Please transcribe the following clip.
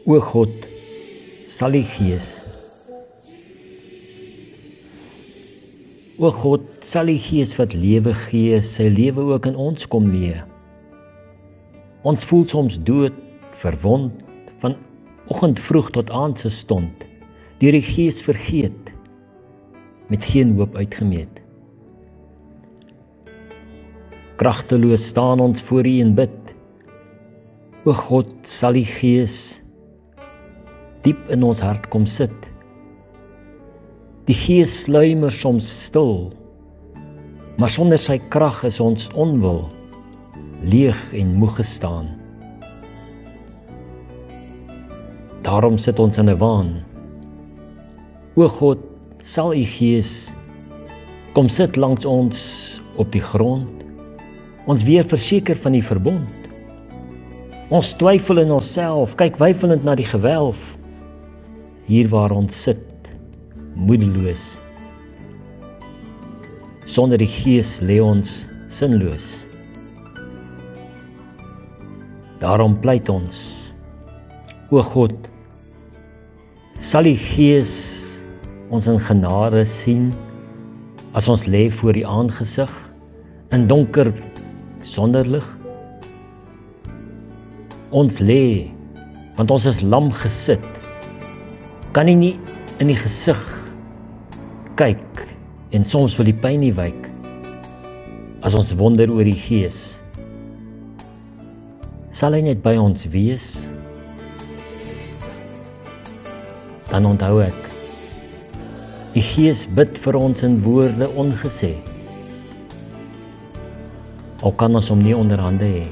O God, sal die Gees. O God, sal die Gees wat lewe gee, sy lewe ook in ons kom mee. Ons voel soms dood, verwond, van oggend vroeg tot aand se stond, deur die Gees vergeet, met geen hoop uitgemeet. Kragteloos staan ons voor U en bid. O God, sal die Gees diep in ons hart kom sit. Die Gees sluimer soms stil, maar sonder sy krag is ons onwil, leeg en moeg gestaan. Daarom sit ons in 'n waan. O God, sal U Gees kom sit langs ons op die grond, ons weer verseker van die verbond. Ons twyfel in onsself, kyk weifelend na die gewelf, hier waar ons sit, moedeloos. Sonder die Gees lê ons sinloos. Daarom pleit ons, o God, sal die Gees ons in genade sien, as ons lê voor die aangesig, in donker sonder lig. Ons lê, want ons is lam gesit, kan nie in die gesig kyk, en soms wil die pyn nie wyk, as ons wonder oor die Gees. Sal hy net by ons wees? Dan onthou ek, die Gees bid vir ons in woorde ongesê, al kan ons hom nie onder hande hê.